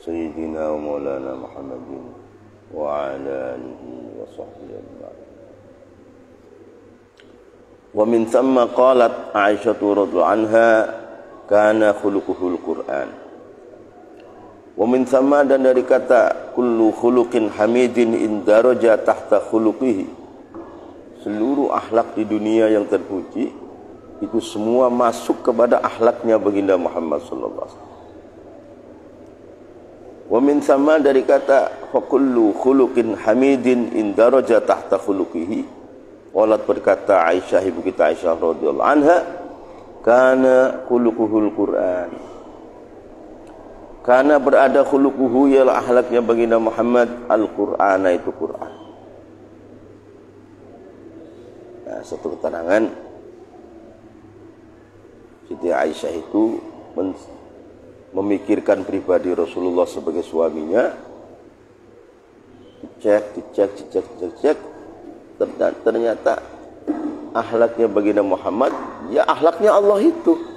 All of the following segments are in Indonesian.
Sayyidina wa maulana Muhammadin wa ala alihi wa sahbihi ajma'in. Wa min thamma qalat Aisyah radhiyallahu anha kana khuluquhul Qur'an. Wa min thamma, dan dari kata kullu khuluqin hamidin indaraja tahta khuluqihi, seluruh akhlak di dunia yang terpuji itu semua masuk kepada akhlaknya baginda Muhammad sallallahu alaihi wasallam. Wa min thamma, dari kata fa kullu khuluqin hamidin indaraja tahta khuluqihi, qalat, berkata Aisyah, ibu kita Aisyah radhiyallahu anha, kana khuluquhul Qur'an. Karena berada khuluquhu, ialah akhlaknya baginda Muhammad, Al-Qur'an, itu Qur'an. Nah, satu keterangan, Siti Aisyah itu memikirkan pribadi Rasulullah sebagai suaminya, dicek, ternyata akhlaknya baginda Muhammad, ya akhlaknya Allah itu.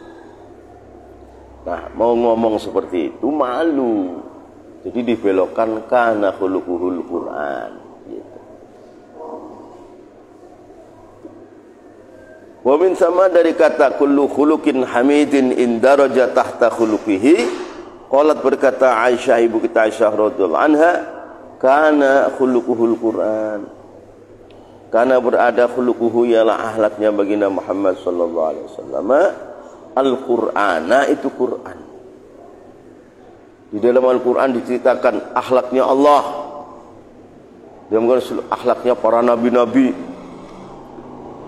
Nah, mau ngomong seperti itu malu, jadi dibelokkan kana khuluquhul Qur'an gitu. Wa min sama, dari kata kullu khuluqin hamidin indaraja tahta khuluqihi, qalat, berkata Aisyah, ibu kita Aisyah radhiyallahu anha, kana khuluquhul Qur'an. Karena berada khuluquhu, ialah akhlaknya baginda Muhammad sallallahu alaihi wasallam, Al-Qur'ana, itu Qur'an. Di dalam Al-Qur'an diceritakan akhlaknya Allah, dalam akhlaknya para nabi-nabi,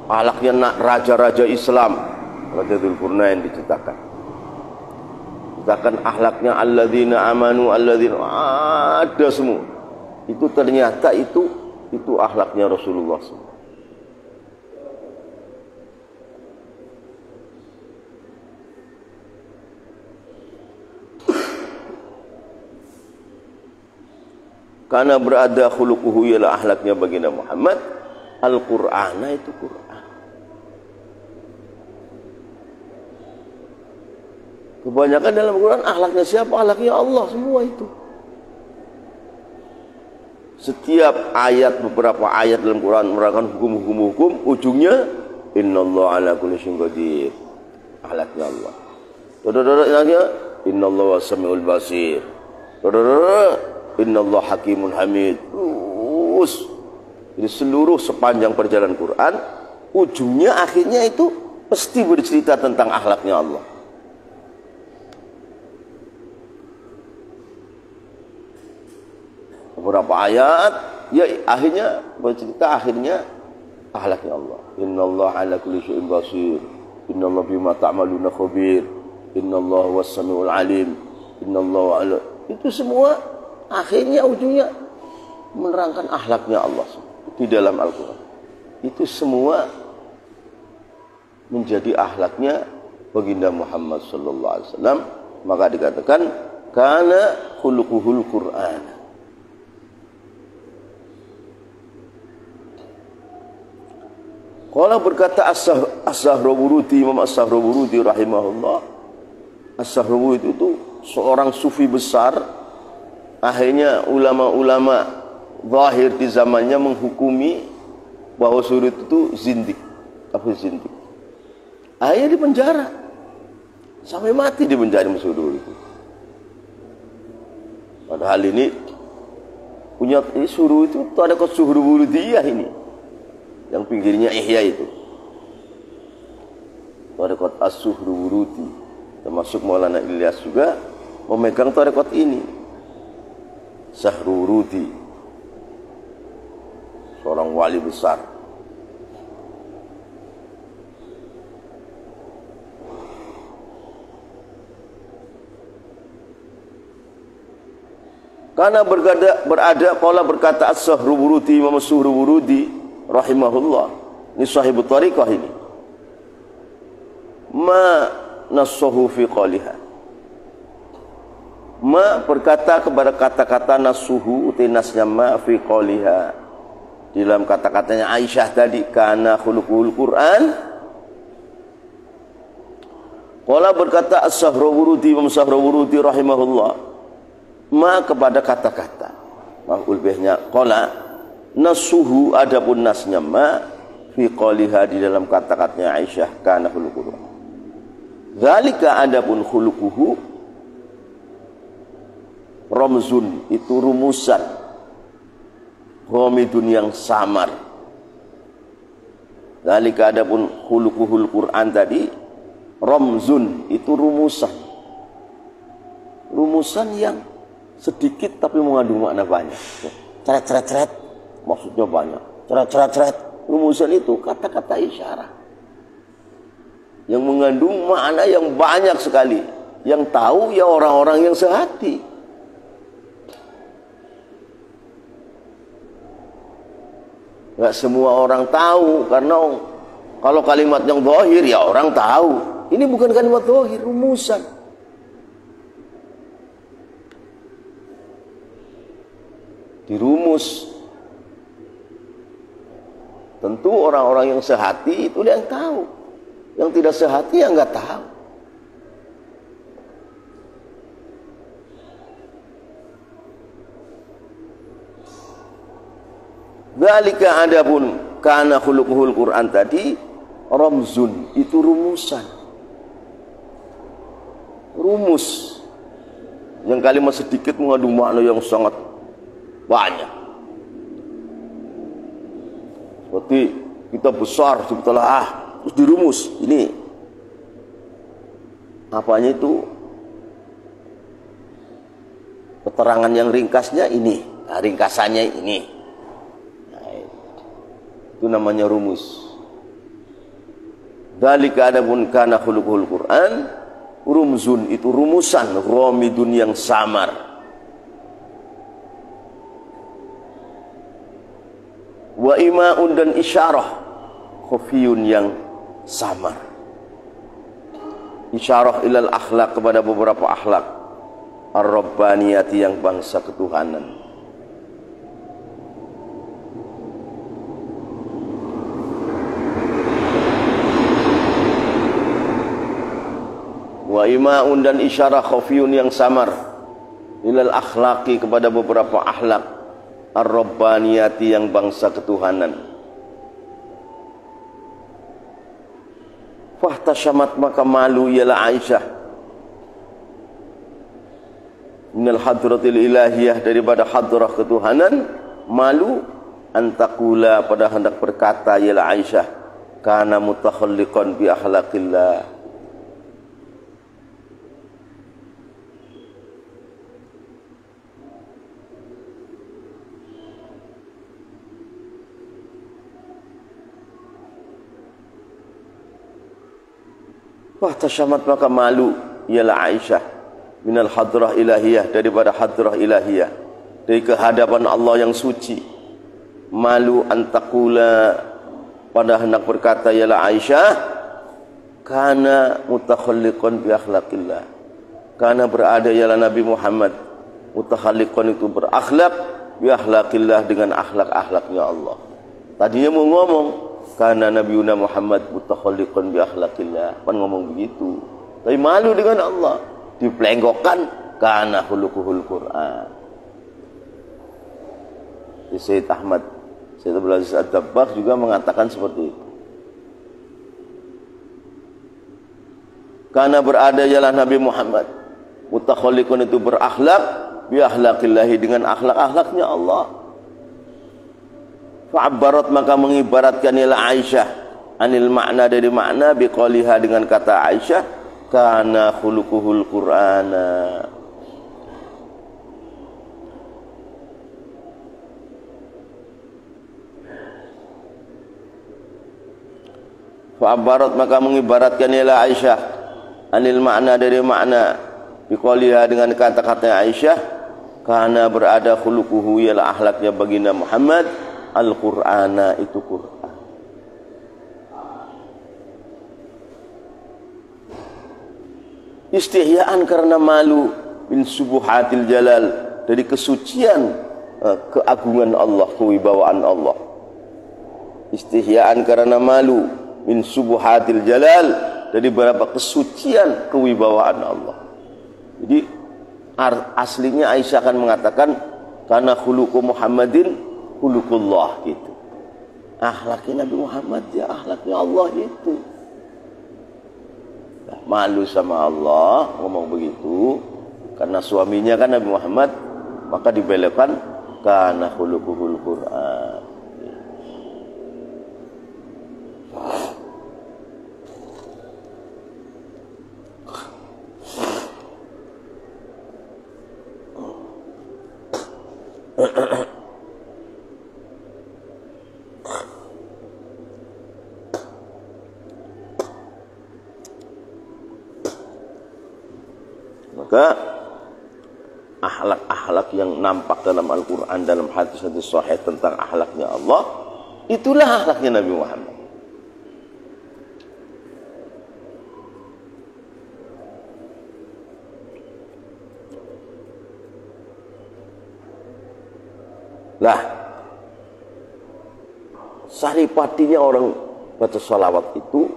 akhlaknya raja-raja Islam, Rajatul Qurnain diceritakan. Diceritakan akhlaknya alladzina amanu, alladzina, ada semua. Itu ternyata itu akhlaknya Rasulullah semua. Karena berada khuluquhu, ialah akhlaknya baginda Muhammad, Al-Qur'ana, itu Qur'an. Kebanyakan dalam Quran akhlaknya siapa? Akhlaknya Allah semua itu. Setiap ayat, beberapa ayat dalam Quran menerangkan hukum-hukum, ujungnya innallaha ala kulli syai'in qadir. Akhlaknya Allah. Dododododnya innallaha was-sami'ul basir. Dodododod innallaha hakimun hamid. Terus, jadi seluruh sepanjang perjalanan Quran, ujungnya akhirnya itu pasti bercerita tentang akhlaknya Allah. Beberapa ayat, ya akhirnya bercerita akhlaknya Allah. Innallaha ala kulli syai'in basir. Innallaha bima ta'maluna khabir. Innallaha was-sami'ul alim. Innallaha ala, itu semua akhirnya ujungnya menerangkan akhlaknya Allah di dalam Al-Quran. Itu semua menjadi akhlaknya baginda Muhammad sallallahu alaihi wasallam. Maka dikatakan kana khuluquhul Qur'an. Qala, berkata As-Sahrawurudi, Imam As-Sahrawurudi rahimahullah. As-Sahrawurudi itu seorang sufi besar. Akhirnya ulama-ulama zahir di zamannya menghukumi bahwa Surut itu zindik, kafir zindik. Akhirnya di penjara sampai mati, di penjara Surut itu. Padahal ini punya Surut itu ada ke Suhrubuludiyah ini, yang pinggirnya Ihya itu. Tarekat As-Suhrubuludi, termasuk Maulana Ilyas juga memegang tarekat ini. Sahrurudi, seorang wali besar. Karena berkata As-Sahrawurudi, Imam As-Sahrawurudi rahimahullah, ini sahibut tariqah ini, ma nassahu fi qaliha, ma berkata kepada kata-kata nasuhu, utinasnya ma fi qaliha, dalam kata-katanya Aisyah tadi, kana khuluquhul Qur'an. Qala, berkata As-Sahrawurudi, Imam Sahrawurudi rahimahullah, ma kepada kata-kata. Maf'ul bihnya qala, nasuhu adapun nasnya ma fi qaliha di dalam kata-katanya Aisyah kana khuluquhu. Zalika adapun khuluquhu ramzun itu rumusan, ghamidun yang samar. Zalika adapun khuluquhul Quran tadi ramzun itu rumusan. Rumusan yang sedikit tapi mengandung makna banyak. Ceret-ceret-ceret maksudnya banyak. Ceret-ceret-ceret rumusan itu kata-kata isyarat yang mengandung makna yang banyak sekali. Yang tahu ya orang-orang yang sehati. Gak semua orang tahu, karena kalau kalimat yang zahir ya orang tahu. Ini bukan kalimat zahir, rumusan. Dirumus. Tentu orang-orang yang sehati itu yang tahu. Yang tidak sehati ya nggak tahu. Dzalika adapun kana khuluquhul Quran tadi ramzun itu rumusan. Rumus yang kalimat sedikit mengandung makna yang sangat banyak. Seperti kita besar sebetulnya terus dirumus ini apanya itu, keterangan yang ringkasnya ini, nah, ringkasannya ini, nah, itu namanya rumus. Dzalika adapun kana khuluquhul Quran rumzun itu rumusan, ghamidun yang samar. Wa ima'un dan isyarah khafiyun yang samar. Isyarah ilal akhlak kepada beberapa akhlak ar-rabbaniyati yang bangsa ketuhanan. Wa ima'un dan isyarah khafiyun yang samar ilal akhlaqi kepada beberapa akhlak ar-rabbaniyati yang bangsa ketuhanan. Fahtasyamat maka malu ialah Aisyah minal hadratil ilahiyah daripada hadrah ketuhanan, malu antakula pada hendak berkata ialah Aisyah kana mutakhalliqan bi akhlaqillah, fahtasyamat maka malu ialah Aisyah minal hadrah ilahiyah daripada hadrah ilahiyah, dari kehadapan Allah yang suci. Malu antakula pada hendak berkata ialah Aisyah kana mutakhalliqan bi akhlaqillah, karena berada ialah Nabi Muhammad mutakhalliqan itu berakhlak bi akhlaqillah dengan akhlak-akhlaknya Allah. Tadinya mau ngomong karena Nabi Muhammad mutakhalliqan bi akhlaqillah, kan ngomong begitu. Tapi malu dengan Allah, diplenggokkan kana khuluquhul Quran. Sayyid Ahmad, Sayyid Abdul Aziz Ad-Dabbagh juga mengatakan seperti itu. Karena berada ialah Nabi Muhammad mutakhalliqan itu berakhlak bi akhlaqillah dengan akhlak-akhlaknya Allah. Fa'abbarat maka mengibaratkan ialah Aisyah anil makna dari makna biqaliha dengan kata Aisyah kana khuluquhul Qur'ana. Fa'abbarat maka mengibaratkan ialah Aisyah anil makna dari makna biqaliha dengan kata-kata Aisyah kana berada khuluquhu ialah akhlaknya baginda Muhammad Al-Qur'ana itu Quran. Istihyaan karena malu min subuhatil jalal dari kesucian keagungan Allah, kewibawaan Allah. Istihyaan karena malu min subuhatil jalal dari beberapa kesucian kewibawaan Allah. Jadi Aslinya Aisyah akan mengatakan karena khuluqu Muhammadin khuluqullah gitu. Akhlaknya Nabi Muhammad ya akhlaknya Allah itu. Nah, malu sama Allah ngomong begitu karena suaminya kan Nabi Muhammad, maka dibelokkan karena khuluquhul Quran. Maka akhlak-akhlak yang nampak dalam Al-Quran, dalam hadis-hadis sahih tentang akhlaknya Allah, itulah akhlaknya Nabi Muhammad. Lah, saripatinya orang baca sholawat itu,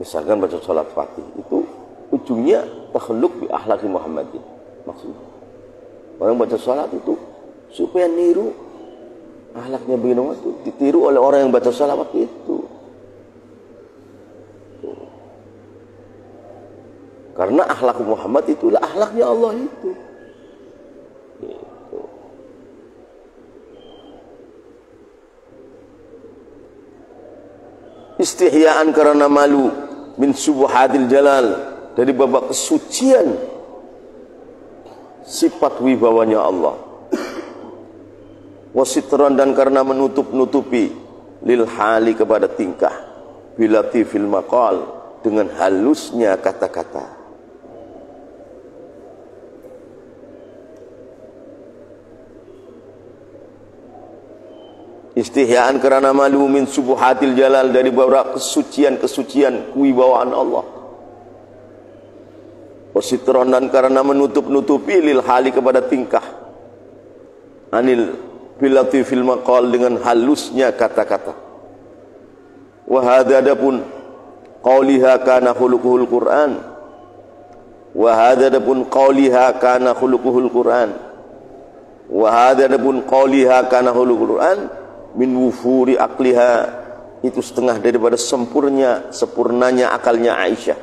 misalkan baca sholat fatih itu, ujungnya takhluk bi akhlaki Muhammadin. Maksudnya orang baca sholat itu supaya niru akhlaknya begini itu, ditiru oleh orang yang baca sholawat itu. Karena akhlak Muhammad itulah akhlaknya Allah itu. Istihyaan karena malu min subuhatil jalal, dari babak kesucian sifat wibawanya Allah. Wasitran, dan karena menutup-nutupi lil hali, kepada tingkah, bilatifil maqal, dengan halusnya kata-kata. Istihyaan karena malu min subuhatil jalal, dari beberapa kesucian-kesucian kewibawaan Allah. Wasitron, dan karena menutup-nutupi lil hali, kepada tingkah, anil bilatifil maqal, dengan halusnya kata-kata. Wa hadza adapun qauliha kana khuluquhul Quran. Wa hadza adapun qauliha kana khuluquhul Quran. Wa hadza adapun qauliha kana khuluquhul Quran min wufuri akliha, itu setengah daripada sempurnanya akalnya Aisyah.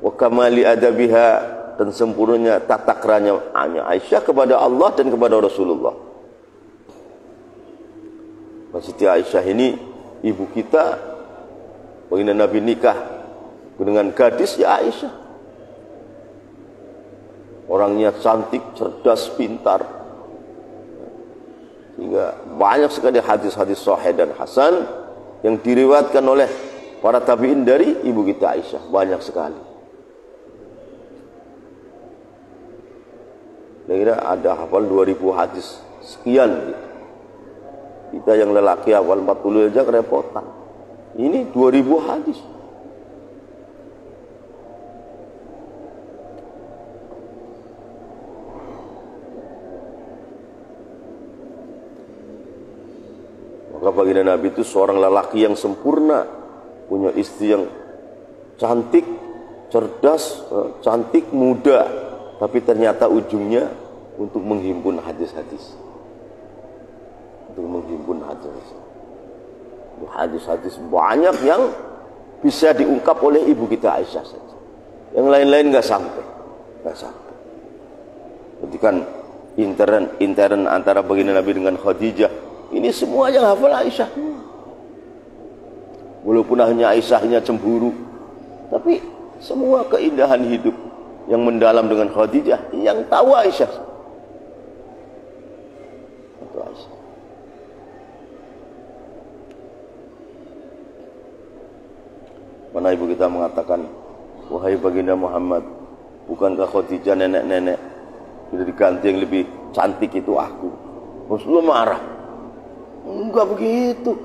Wa kamali adabiha, dan sempurnanya tata keranya Aisyah kepada Allah dan kepada Rasulullah. Maksudnya Aisyah ini ibu kita, baginda Nabi nikah dengan gadis ya Aisyah. Orangnya cantik, cerdas, pintar. Sehingga banyak sekali hadis-hadis sahih dan hasan yang diriwayatkan oleh para tabi'in dari ibu kita Aisyah, banyak sekali. Kira ada hafal 2000 hadis sekian gitu. Kita yang lelaki hafal 40 aja kerepotan. Ini 2000 hadis. Maka baginda Nabi itu seorang lelaki yang sempurna, punya istri yang cantik, cerdas, cantik, muda, tapi ternyata ujungnya untuk menghimpun hadis-hadis. Untuk menghimpun hadis-hadis. Hadis-hadis banyak yang bisa diungkap oleh ibu kita Aisyah saja. Yang lain-lain nggak sampai. Berarti kan intern antara baginda Nabi dengan Khadijah, ini semua yang hafal Aisyah. Walaupun hanya Aisyahnya cemburu, tapi semua keindahan hidup yang mendalam dengan Khadijah, yang tahu Aisyah. Itu Aisyah. Mana ibu kita mengatakan, wahai baginda Muhammad, bukankah Khadijah nenek-nenek, sudah diganti yang lebih cantik itu aku. Rasulullah marah. Enggak begitu.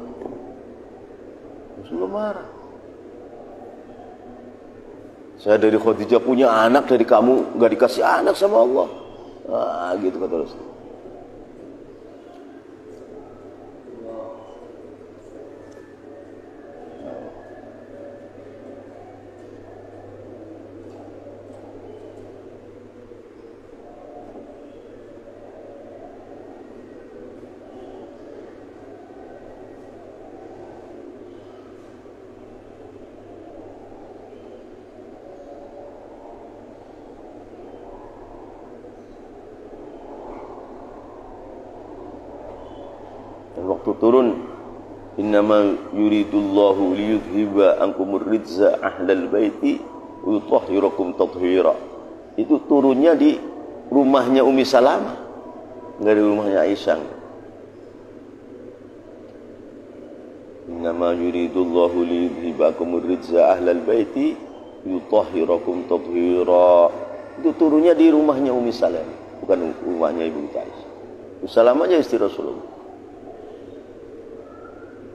Rasulullah marah. Saya dari Khadijah punya anak, dari kamu enggak dikasih anak sama Allah. Gitu kata Rasul. Dan waktu turun, innama yuridullahu liyudhiba ankumur ridza ahlal baiti wa yutahhirakum tathira. Itu turunnya di rumahnya Ummi Salamah, enggak di rumahnya Aisyah. Innama yuridullahu liyudhiba ankumur ridza ahlal baiti yutahhirakum tathira. Itu turunnya di rumahnya Ummi Salamah, bukan rumahnya Ibu Aisyah. Ummi Salamah aja istri Rasulullah.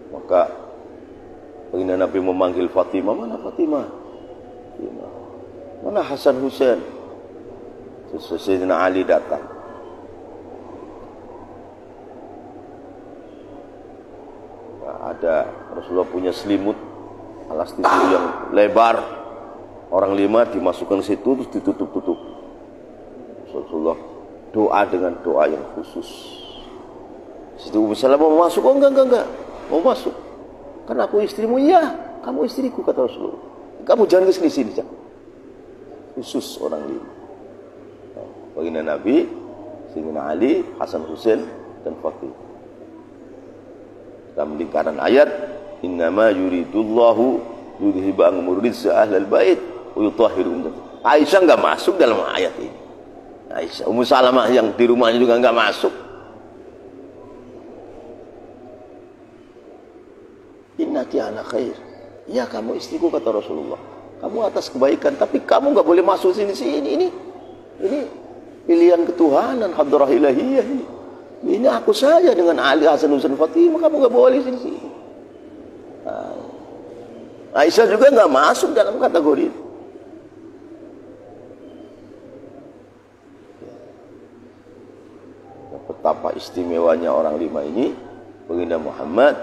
Maka baginda Nabi memanggil Fatimah, mana Fatimah? Mana Hasan Husain? Terus Sayyidina Ali datang. Ada Rasulullah punya selimut alas tidur yang lebar, orang 5 dimasukkan situ terus ditutup-tutup. Rasulullah doa dengan doa yang khusus. Situ Ummu Salamah mau masuk, oh enggak, mau masuk. Karena aku istrimu, iya, kamu istriku, kata Rasulullah. Kamu jangan kesini-sini, jangan. Khusus orang 5. Baginda Nabi, Sayyidina Ali, Hasan Husain, dan Fatimah. Dalam lingkaran ayat, innama yuridullahu yudhiba ankumur ridza ahlal bait wa yutahhirukum. Aisyah enggak masuk dalam ayat ini. Aisyah, Ummu Salamah yang di rumahnya juga enggak masuk. Innaki ana khair. Ya, kamu istriku, kata Rasulullah. Kamu atas kebaikan, tapi kamu enggak boleh masuk sini-sini. Ini pilihan ketuhanan, hadrah ilahiyah ini. Ini aku saja dengan Ali, Hasan, Husain, Fatimah. Kamu enggak boleh sini-sini. Aisyah juga enggak masuk dalam kategori itu. Betapa istimewanya orang 5 ini, baginda Muhammad,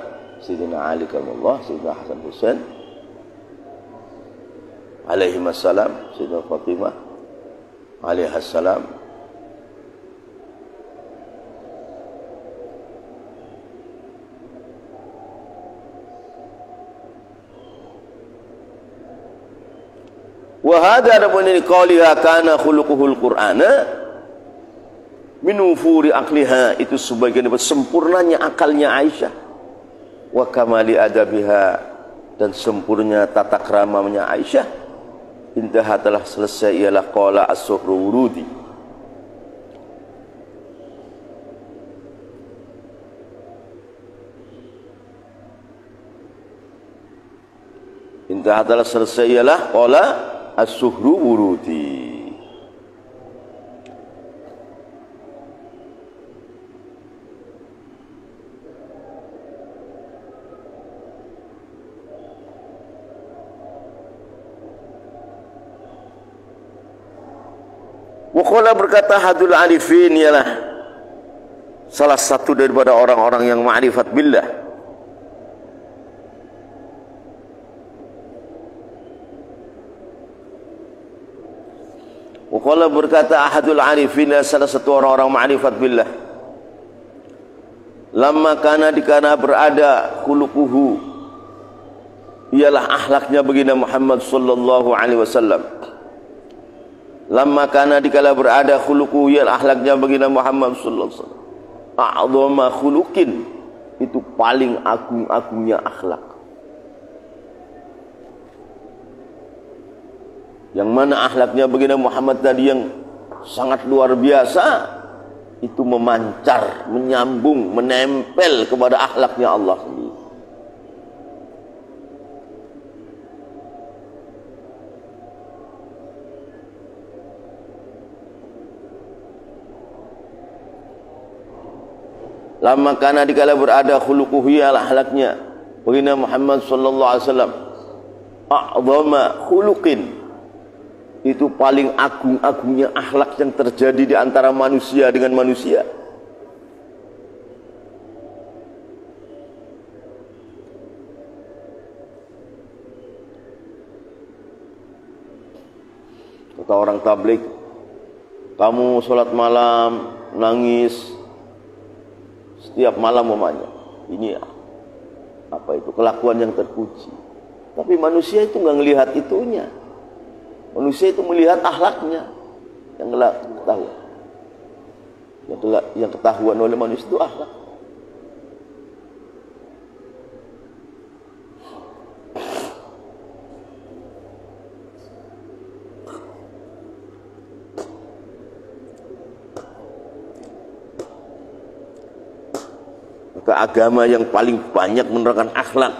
Sayyidina Ali karamullah, Sayyidina Hasan Husain alaihissalam, Sayyidina Fatimah alaihassalam. Wa hadha adapun ini qauliha kana khuluquhul qur'ana min ufuri aqliha, itu sebagian dari sempurnanya akalnya Aisyah, wa kamali adabiha, dan sempurna tata keramanya Aisyah. Intaha, telah selesai, ialah qala as-Suhrurudi. Intaha, telah selesai, ialah qala as-Suhrurudi. Waqala, berkata hadul arifin, ialah salah satu daripada orang-orang yang ma'rifat billah. Waqala, berkata ahadul arifin, salah satu orang-orang ma'rifat billah. Lamma kana, dikana berada, khuluquhu, ialah akhlaknya baginda Muhammad sallallahu alaihi wasallam. Lamma kana, dikala berada, khuluquhu, ialah akhlaknya baginda Muhammad sallallahu alaihi wasallam. A'dhama khuluqin, itu paling agung-agungnya akhlak. Yang mana akhlaknya baginda Muhammad tadi yang sangat luar biasa, itu memancar, menyambung, menempel kepada akhlaknya Allah sendiri. Lama kana, dikala berada, khuluquhu, ialah akhlaknya baginda Muhammad sallallahu alaihi wasallam. A'dhama khuluqin, itu paling agung-agungnya akhlak yang terjadi di antara manusia dengan manusia. Kata orang tabligh, kamu sholat malam nangis setiap malam umpamanya, ini apa itu kelakuan yang terpuji. Tapi manusia itu nggak ngelihat itunya. Manusia itu melihat akhlaknya, yang ketahuan oleh manusia itu akhlak. Maka agama yang paling banyak menerangkan akhlak,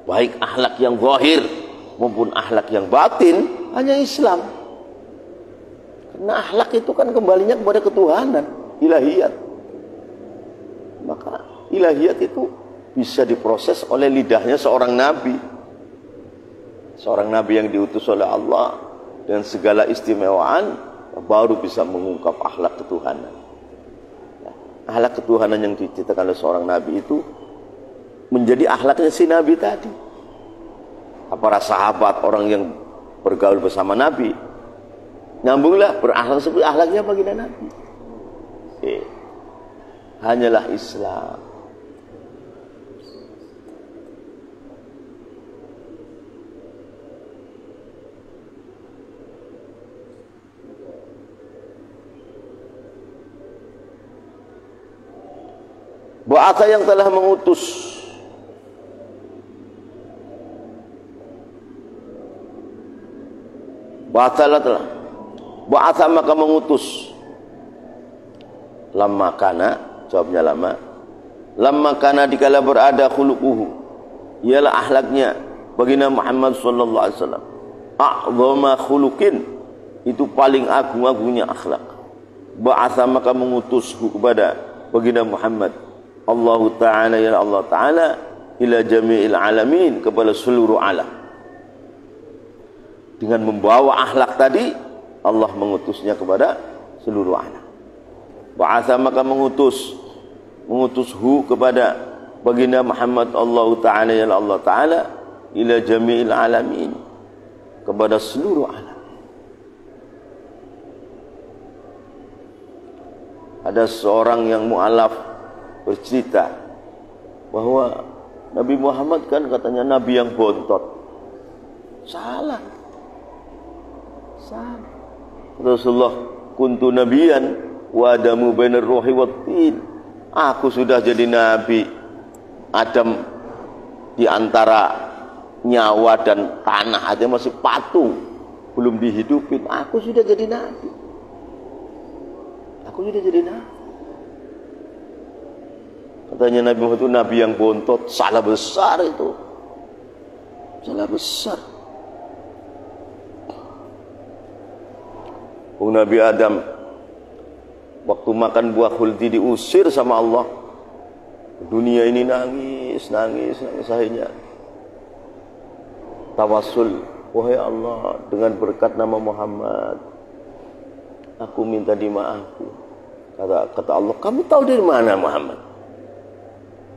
baik akhlak yang zahir maupun akhlak yang batin, hanya Islam. Karena akhlak itu kan kembalinya kepada ketuhanan, ilahiyat. Maka ilahiyat itu bisa diproses oleh lidahnya seorang nabi. Seorang nabi yang diutus oleh Allah dengan segala istimewaan, baru bisa mengungkap akhlak ketuhanan. Akhlak ketuhanan yang diceritakan oleh seorang nabi itu menjadi akhlaknya si nabi tadi. Para sahabat, orang yang bergaul bersama nabi, nyambunglah berakhlak seperti akhlaknya baginda nabi. Hanyalah Islam. Ba'atha yang telah mengutus Ba'atha maka mengutus. Lamma kana, jawabnya lama. Lamma kana dikala berada khuluquhu, ialah akhlaknya baginda Muhammad sallallahu alaihi wasallam. A'dhama khuluqin, itu paling agung-agungnya akhlak. Ba'atha maka mengutushu kepada baginda Muhammad Allah Ta'ala, ya Allah Ta'ala, ila jami'il alamin, kepada seluruh alam. Dengan membawa akhlak tadi, Allah mengutusnya kepada seluruh alam. Ba'atha maka mengutushu kepada baginda Muhammad Allah Ta'ala, ya Allah Ta'ala, ila jami'il alamin, kepada seluruh alam. Ada seorang yang mu'alaf bercerita bahwa Nabi Muhammad kan katanya Nabi yang bontot. Salah. Rasulullah, kuntu nabiyan wa adamu bainar ruhi wat tin. Aku sudah jadi nabi, Adam di antara nyawa dan tanah aja masih patung, belum dihidupin. Aku sudah jadi nabi. Katanya Nabi Muhammad itu nabi yang bontot. Salah besar itu. Salah besar. Nabi Adam waktu makan buah khuldi diusir sama Allah. Dunia ini nangis akhirnya tawassul, wahai Allah, dengan berkat nama Muhammad, aku minta dimaafkan. Kata Allah, kamu tahu dari mana Muhammad?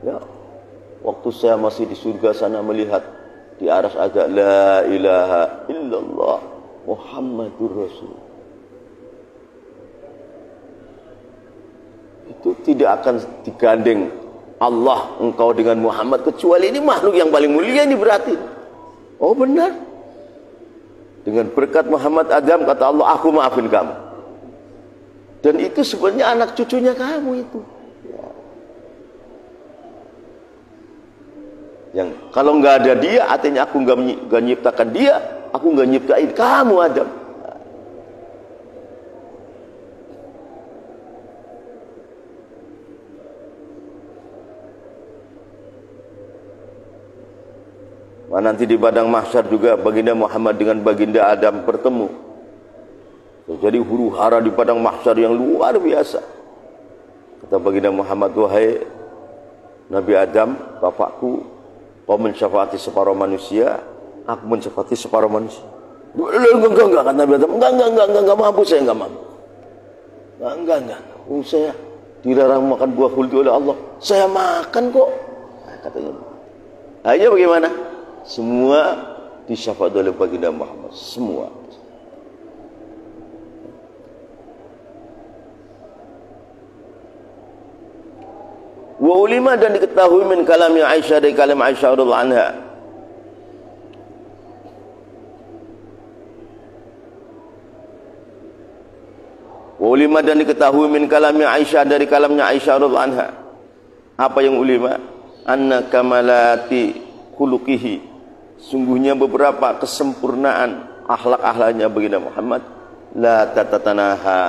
Ya, waktu saya masih di surga sana melihat di aras ada la ilaha illallah Muhammadur Rasul. Itu tidak akan digandeng Allah engkau dengan Muhammad, kecuali ini makhluk yang paling mulia ini berarti. Oh benar. Dengan berkat Muhammad Adam, kata Allah, aku maafin kamu. Dan itu sebenarnya anak cucunya kamu itu. Ya. Yang kalau nggak ada dia, artinya aku nggak nyiptakan dia, aku nggak nyiptain kamu Adam. Nanti di padang mahsyar juga baginda Muhammad dengan baginda Adam bertemu. Jadi huru hara di padang mahsyar yang luar biasa. Kata baginda Muhammad, wahai Nabi Adam, bapakku, kau mensyafaati separuh manusia, aku mensyafaati separuh manusia. Enggak, kata Nabi Adam, enggak mampu, saya enggak mampu. Enggak. Saya dilarang makan buah khuldi oleh Allah, saya makan kok. Katanya. Ayo bagaimana? Semua disyafaat oleh baginda Muhammad, semua. Wa ulima, dan diketahui min kalami Aisyah, dari kalam Aisyah radhiyallahu anha. Wa ulima, dan diketahui min kalami Aisyah, dari kalamnya Aisyah radhiyallahu anha. Apa yang ulima? Anna kamalati khuluqihi, sungguhnya beberapa kesempurnaan akhlak-akhlaknya baginda Muhammad, la tatatanaha,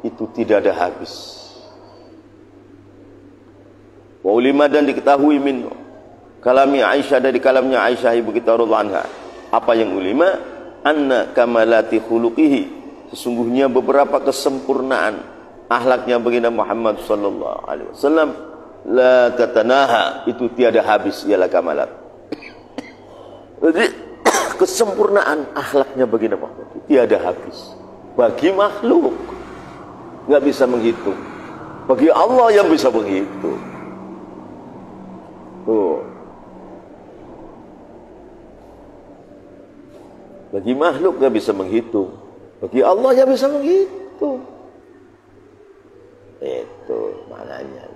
itu tidak ada habis. Wa ulima dan diketahui min kalami Aisyah, dari kalamnya Aisyah ibu kita radhiyallahu anha. Apa yang ulima? Anna kamalati khuluqihi, sesungguhnya beberapa kesempurnaan akhlaknya baginda Muhammad sallallahu alaihi wasallam la tatanaha, itu tiada habis, ialah kamalat. Jadi kesempurnaan akhlaknya baginda Muhammad itu tiada habis. Bagi makhluk nggak bisa menghitung, bagi Allah yang bisa menghitung. Bagi makhluk nggak bisa menghitung, bagi Allah yang bisa menghitung. Itu maknanya.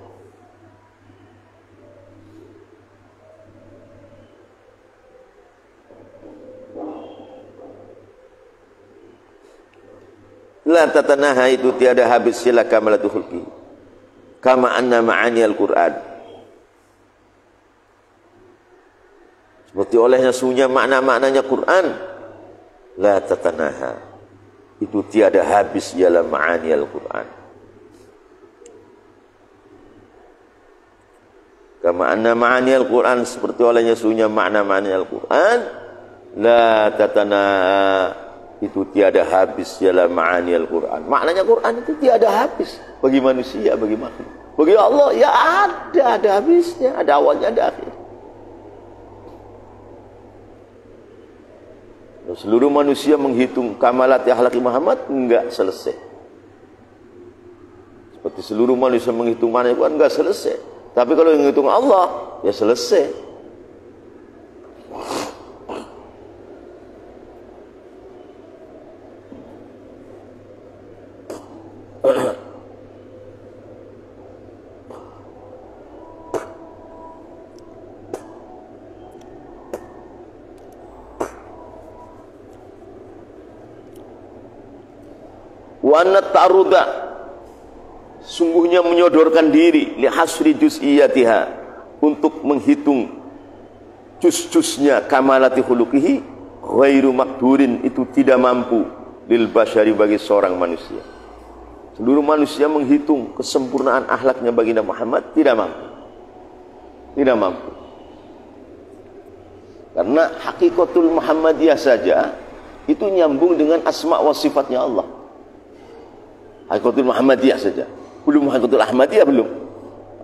La tatanaha, itu tiada habis sila kamalatu khulqi. Kama anna ma'ani al-Qur'an, seperti olehnya sunnya makna-maknanya Quran. La tatanaha, itu tiada habis ialah ma'ani al-Quran. Kama anna ma'ani al-Quran, seperti olehnya sunnya makna-makna al-Quran. La tatanaha, itu tiada habis ialah ma'ani al-Quran. Maknanya Quran itu tiada habis bagi manusia, bagi makhluk. Bagi Allah ya ada habisnya, ada awalnya, ada akhir. Seluruh manusia menghitung kamalat akhlak Muhammad enggak selesai. Seperti seluruh manusia menghitung mana itu enggak selesai. Tapi kalau yang menghitung Allah ya selesai. Wa anna ta'ruda, sungguhnya menyodorkan diri li hasri juz'iyatiha, untuk menghitung juz-juznya kamalati khuluqihi, ghairu makdurin, itu tidak mampu lil basyari, bagi seorang manusia. Seluruh manusia menghitung kesempurnaan akhlaknya baginda Muhammad tidak mampu. Tidak mampu. Karena hakikatul Muhammadiyah saja itu nyambung dengan asma wa sifatnya Allah. Hakikatul Muhammadiyah saja, belum hakikatul Ahmadiyah, belum.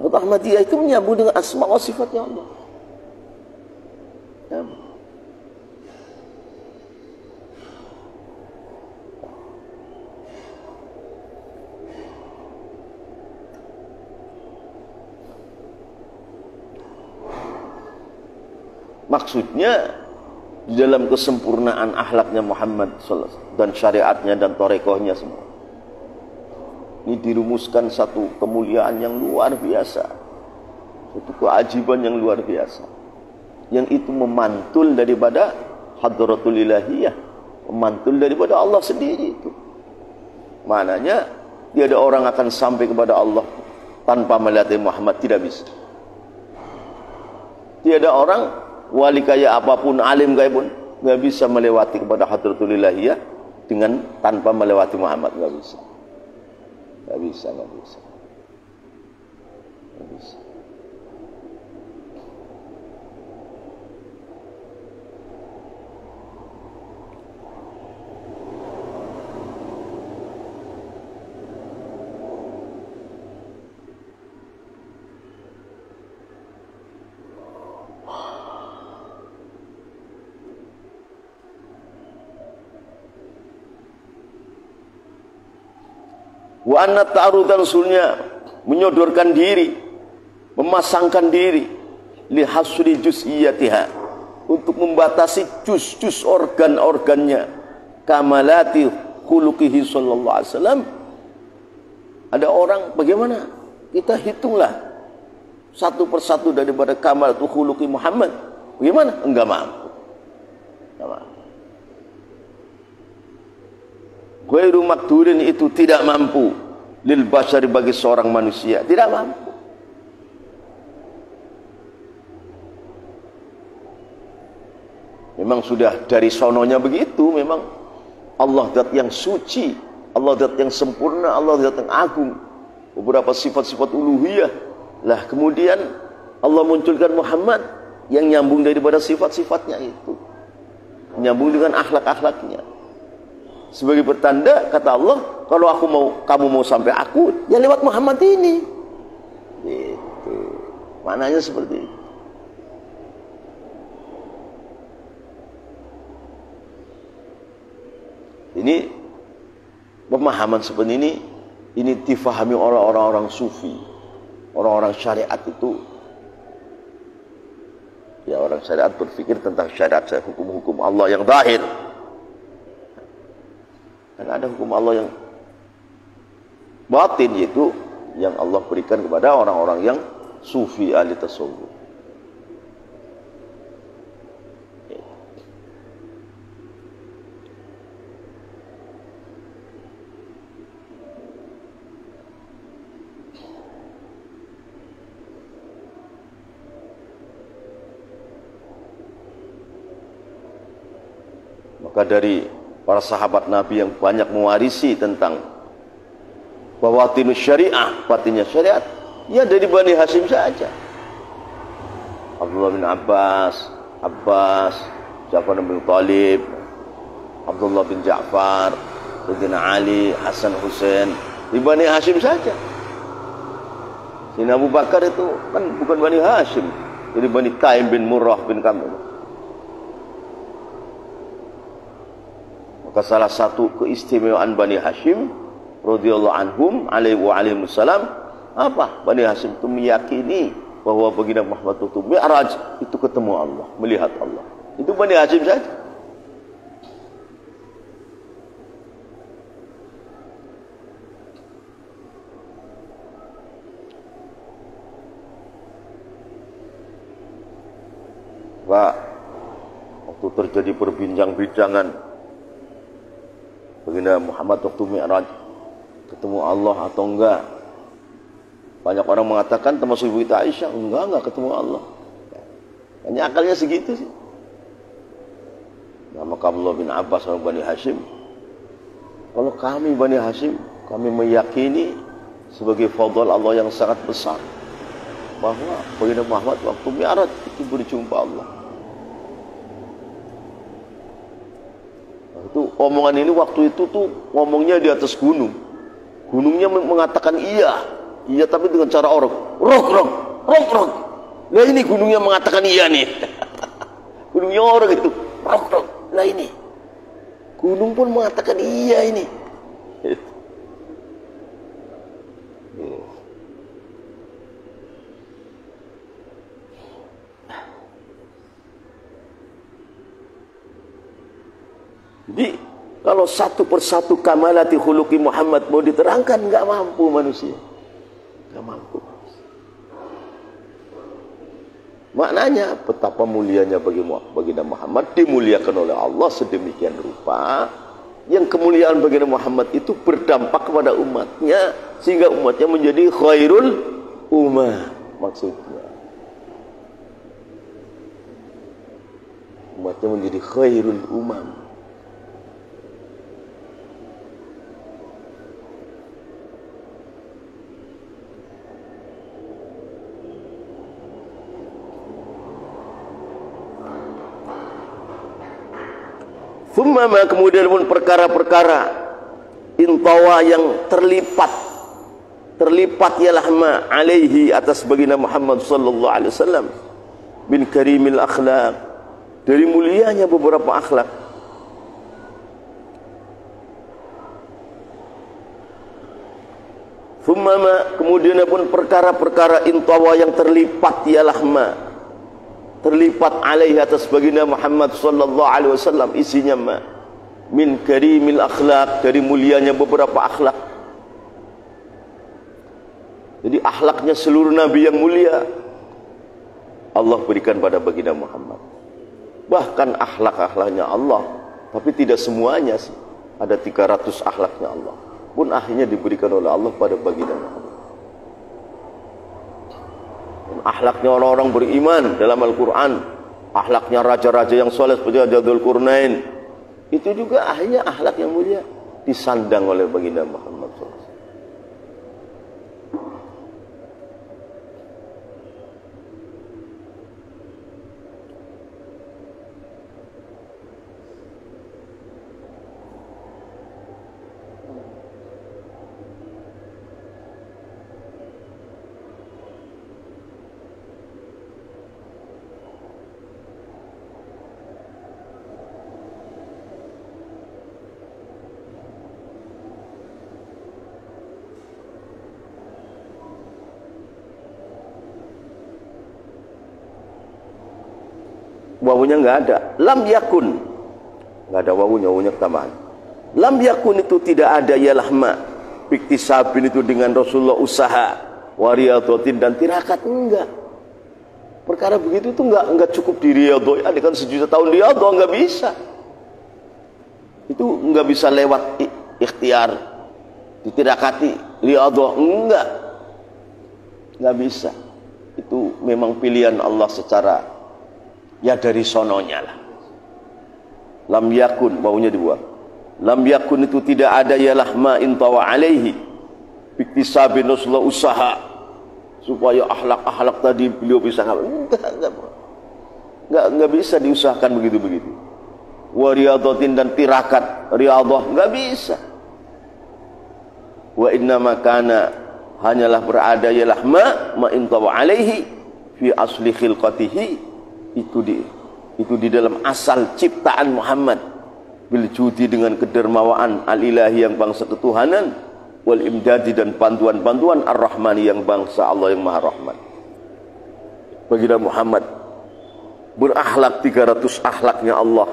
Hakikatul Ahmadiyah itu menyambung dengan asma wa sifatnya Allah. Ya. Maksudnya di dalam kesempurnaan akhlaknya Muhammad sallallahu alaihi wasallam dan syariatnya dan torekohnya semua, ini dirumuskan satu kemuliaan yang luar biasa, satu keajiban yang luar biasa, yang itu memantul daripada hadratul ilahiyah, memantul daripada Allah sendiri. Itu maknanya tiada orang akan sampai kepada Allah tanpa melihat Muhammad, tidak bisa. Tiada orang wali kaya apapun, alim kaya pun, nggak bisa melewati kepada hadratul ilahiyah dengan tanpa melewati Muhammad, nggak bisa. Nggak bisa. Wa anna ta'rudan, rasulnya menyodorkan diri, memasangkan diri li hasri juz'iyatiha, untuk membatasi juz-juz organ-organnya kamalati khuluqihi sallallahu alaihi wasallam. Ada orang, bagaimana kita hitunglah satu persatu daripada kamalatu khuluqi Muhammad, bagaimana? Enggak mampu. Ghairu makdurin, itu tidak mampu lil basyari, bagi seorang manusia tidak mampu. Memang sudah dari sononya begitu. Memang Allah zat yang suci, Allah zat yang sempurna, Allah zat yang agung. Beberapa sifat-sifat uluhiyah Lah kemudian Allah munculkan Muhammad yang nyambung daripada sifat-sifatnya itu, nyambung dengan akhlak-akhlaknya. Sebagai pertanda, kata Allah, kalau kamu mau sampai aku, ya lewat Muhammad ini. Gitu. Maknanya seperti itu. Ini pemahaman seperti ini difahami oleh orang-orang sufi, orang-orang syariat itu. Ya, orang syariat berpikir tentang syariat, hukum-hukum Allah yang zahir. Dan ada hukum Allah yang batin, yaitu yang Allah berikan kepada orang-orang yang sufi, ahli tasawuf. Maka dari para sahabat Nabi yang banyak mewarisi tentang bawatinus syariah, batinnya syariat, ya dari Bani Hashim saja. Abdullah bin Abbas, Ja'far bin Thalib, Abdullah bin Ja'far, Sayyidina Ali, Hasan Hussein, di Bani Hashim saja. Sayyidina Abu Bakar itu kan bukan Bani Hashim, jadi Bani Taim bin Murrah bin Kamil. Maka salah satu keistimewaan Bani Hashim radhiyallahu anhum alaihi wassalam apa? Bani Hashim itu meyakini bahwa baginda Muhammad itu Mi'raj, itu ketemu Allah, melihat Allah. Itu Bani Hashim saja. Pak, waktu terjadi perbincangan baginda Muhammad waktu Mi'raj ketemu Allah atau enggak, banyak orang mengatakan, termasuk Ibu kita Aisyah, enggak ketemu Allah. Hanya akalnya segitu sih. Nah, maka Abdullah bin Abbas sama Bani Hashim, kalau kami Bani Hashim, kami meyakini sebagai fadl Allah yang sangat besar bahwa baginda Muhammad waktu Mi'raj itu berjumpa Allah. Itu omongan ini waktu itu tuh ngomongnya di atas gunung. Gunungnya mengatakan iya tapi dengan cara rok. Nah ini gunungnya mengatakan iya nih. Gunungnya orang itu rok. Nah ini gunung pun mengatakan iya ini. Jadi kalau satu persatu kamalati khuluqi Muhammad mau diterangkan, nggak mampu manusia, nggak mampu. Maknanya betapa mulianya baginda Muhammad, dimuliakan oleh Allah sedemikian rupa, yang kemuliaan baginda Muhammad itu berdampak kepada umatnya sehingga umatnya menjadi khairul ummah. Maksudnya umatnya menjadi khairul ummah. Thumma kemudian pun perkara-perkara intawa yang terlipat ialah ma alaihi atas baginda Muhammad sallallahu alaihi wasallam min karimil akhlaq, dari mulianya beberapa akhlak. Thumma kemudian pun perkara-perkara intawa yang terlipat ialah ma, terlipat alaihi atas baginda Muhammad sallallahu alaihi wasallam, isinya ma min karimil akhlaq, dari mulianya beberapa akhlak. Jadi akhlaknya seluruh nabi yang mulia Allah berikan pada baginda Muhammad. Bahkan akhlak-akhlaknya Allah, tapi tidak semuanya sih. Ada 300 akhlaknya Allah pun akhirnya diberikan oleh Allah pada baginda Muhammad. Akhlaknya orang-orang beriman dalam Al-Quran, akhlaknya raja-raja yang soleh seperti Dzulqarnain, itu juga akhirnya akhlak yang mulia disandang oleh baginda Muhammad SAW. wawunya nggak ada. Lam yakun, nggak ada wawunya tambahan. Lam yakun itu tidak ada, ialah ma iktisabin itu dengan Rasulullah usaha, wariyadhatin dan tirakat, enggak. Perkara begitu itu enggak cukup di riyadhah. Ada kan 1 juta tahun riyadhah, enggak bisa. Itu enggak bisa lewat ikhtiar, ditirakati riyadhah, enggak bisa. Itu memang pilihan Allah secara ya dari sononya lah. Lam yakun, baunya dibuang. Lam yakun itu tidak ada, ialah ma intawa alaihi biktisabin Rasulullah usaha supaya akhlak tadi beliau bisa enggak bisa diusahakan begitu. Wa riyadhatin dan tirakat riyadhah enggak bisa. Wa inna makana hanyalah berada ialah ma intawa alaihi fi asli khilqatihi, itu di dalam asal ciptaan Muhammad, bil judi dengan kedermawaan al-ilahi yang bangsa ketuhanan, wal imdadi dan bantuan ar-rahmani yang bangsa Allah yang maha rahman. Baginda Muhammad berakhlak 300 akhlaknya Allah.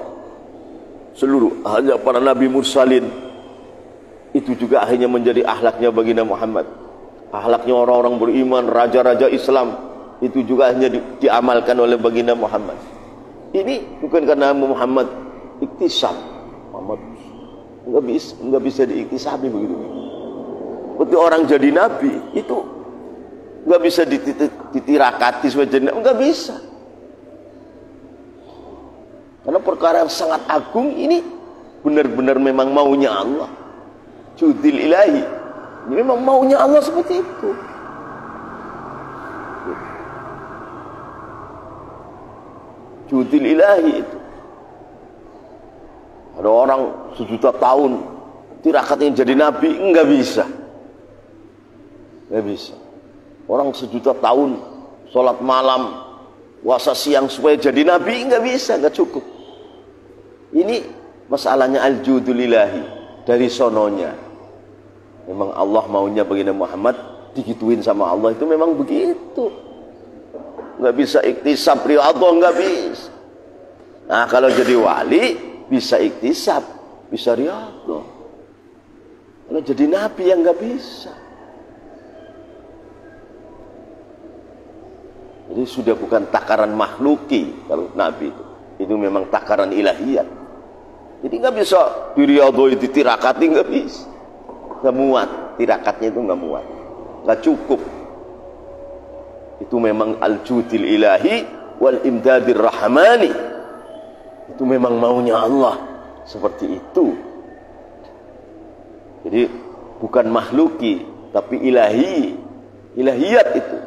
Seluruh hanya para nabi mursalin itu juga akhirnya menjadi akhlaknya baginda Muhammad. Akhlaknya orang-orang beriman, raja-raja Islam itu juga hanya diamalkan oleh baginda Muhammad. Ini bukan karena Muhammad iktisab. Muhammad enggak bisa diiktisabi begitu. Seperti orang jadi nabi itu enggak bisa ditirakati sebagai nabi, enggak bisa. Karena perkara yang sangat agung ini benar-benar memang maunya Allah. Judil ilahi. Ini memang maunya Allah seperti itu. Judil ilahi itu. Ada orang 1 juta tahun tirakatnya jadi nabi, enggak bisa. Enggak bisa. Orang 1 juta tahun sholat malam, puasa siang supaya jadi nabi, enggak bisa, enggak cukup. Ini masalahnya al-judul ilahi, dari sononya. Memang Allah maunya baginda Muhammad digituin sama Allah, itu memang begitu. Enggak bisa iktisab riyadhah, enggak bisa. Nah, kalau jadi wali bisa iktisab, bisa riyadhah. Kalau jadi nabi yang enggak bisa. Jadi sudah bukan takaran makhluki kalau nabi itu. Itu memang takaran ilahiyat. Jadi nggak bisa diriyadhoi, ditirakati, nggak bisa, nggak muat, tirakatnya itu nggak muat, nggak cukup. Itu memang al-judil ilahi wal imdadir rahmani. Itu memang maunya Allah seperti itu. Jadi bukan makhluki tapi ilahi, ilahiyat itu.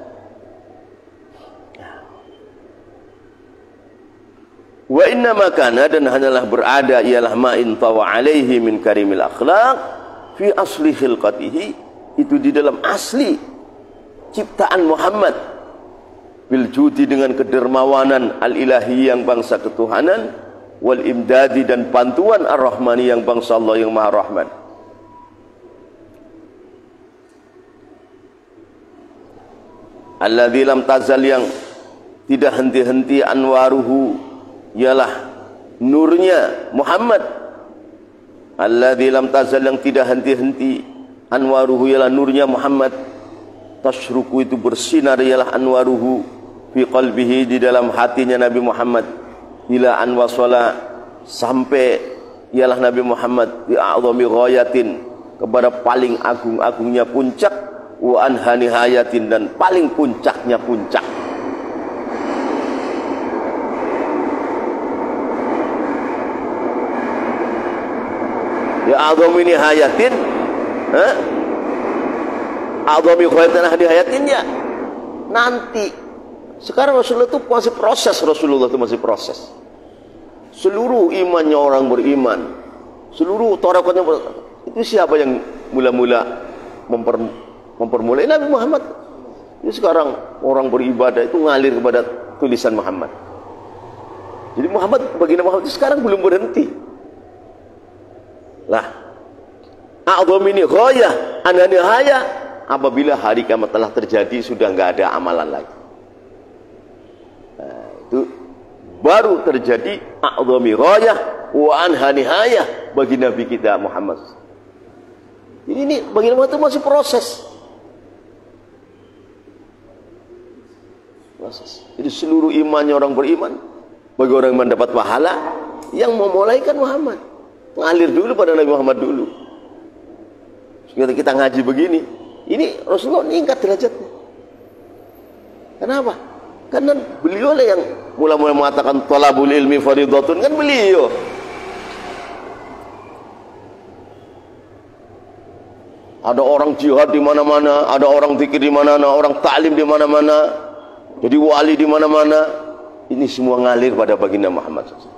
Wa inna makana, dan hanyalah berada ialah ma intawa alaihi min karimil akhlaq fi asli khilqatihi, itu di dalam asli ciptaan Muhammad, bil judi dengan kedermawanan al-ilahi yang bangsa ketuhanan, wal imdadi dan bantuan ar-rahmani yang bangsa Allah yang maha rahman. Alladzi lam tazal, yang tidak henti-henti anwaruhu, ialah nurnya Muhammad. Alladzi lam tazal, yang tidak henti-henti anwaruhu, ialah nurnya Muhammad. Tasyruku, itu bersinar, ialah anwaruhu fi qalbihi, di dalam hatinya Nabi Muhammad. Ila an wasala, sampai ialah Nabi Muhammad bi a'dhami ghayatin, kepada paling agung-agungnya puncak, wa anhani hayatin, dan paling puncaknya puncak. Ya a'dhami nihayatin, a'dhami ghayatin ahli hayatinnya nanti. Sekarang Rasulullah itu masih proses, Rasulullah itu masih proses. Seluruh imannya orang beriman, seluruh tarekatnya, itu siapa yang mula-mula mempermulai? Nabi Muhammad. Jadi sekarang orang beribadah itu ngalir kepada tulisan Muhammad. Jadi Muhammad, baginda Muhammad itu sekarang belum berhenti. Lah, a'dhamini ghayah an nihaya, apabila hari kiamat telah terjadi, sudah enggak ada amalan lagi. Nah, itu baru terjadi a'dhami ghayah wa anha nihayah bagi Nabi kita Muhammad. Jadi ini bagi Nabi itu masih proses. Jadi seluruh imannya orang beriman, bagi orang yang mendapat pahala, yang memulai kan Muhammad, mengalir dulu pada Nabi Muhammad dulu. Sekarang kita ngaji begini, ini Rasulullah meningkat derajatnya. Kenapa? Karena beliau lah yang mula-mula mengatakan talabul ilmi fardhatun, kan beliau. Ada orang jihad di mana-mana, ada orang zikir di mana-mana, orang taklim di mana-mana, jadi wali di mana-mana. Ini semua ngalir pada baginda Muhammad SAW.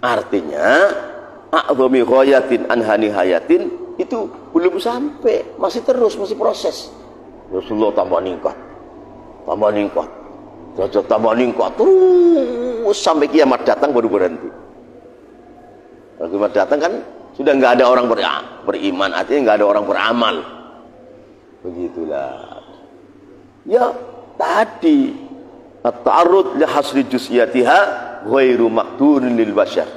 Artinya a'dhami ghayatin anha nihayatin itu belum sampai, masih terus, masih proses. Rasulullah tambah ningkat, derajat tambah ningkat terus sampai kiamat datang baru berhenti. Kalau kiamat datang kan sudah nggak ada orang beriman, artinya nggak ada orang beramal. Begitulah. Ya tadi at-ta'arrud li hasri juz'iyatiha ghairu maqdurin lil bashar.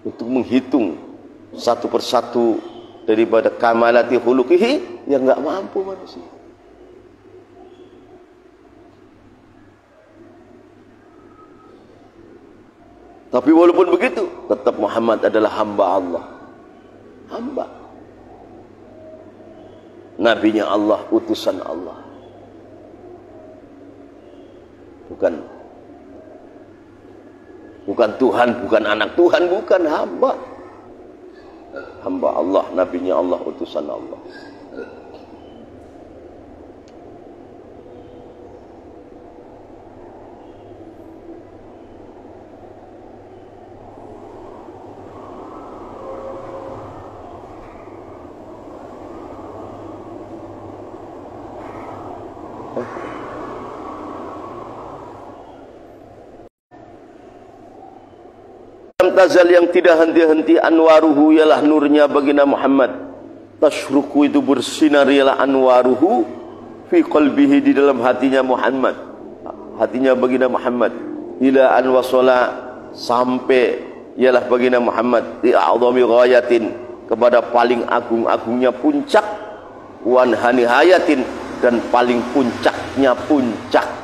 Untuk menghitung satu persatu daripada kamalati khuluqihi yang nggak mampu manusia. Tapi walaupun begitu, tetap Muhammad adalah hamba Allah. Hamba. Nabinya Allah, utusan Allah. Bukan Tuhan, bukan anak Tuhan, bukan hamba. Hamba Allah, nabinya Allah, utusan Allah. Tazal yang tidak henti-henti anwaruhu ialah nurnya baginda Muhammad. Tashruku itu bersinar ialah anwaruhu fi qalbihi di dalam hatinya Muhammad. Hatinya baginda Muhammad ila an wasala sampai ialah baginda Muhammad di a'dhami ghayatin kepada paling agung-agungnya puncak wan hanihayatin dan paling puncaknya puncak.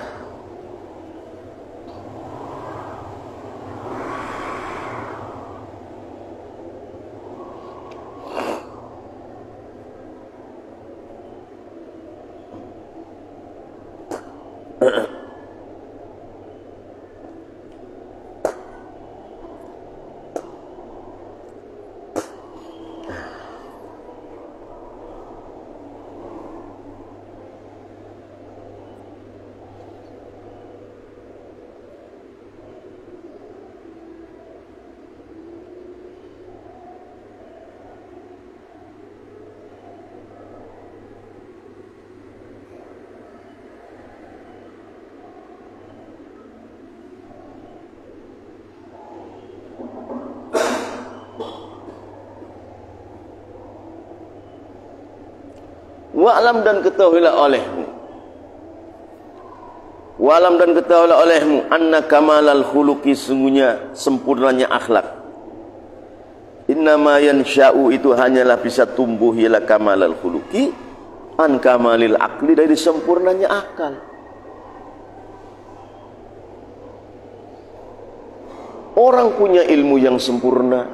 Wa'lam dan ketahuilah olehmu. Wa'lam dan ketahuilah olehmu anna kamalal khuluqi sungguhnya sempurnanya akhlak. Innama yansha'u itu hanyalah bisa tumbuh ialah kamalal khuluqi an kamalil aqli dari sempurnanya akal. Orang punya ilmu yang sempurna,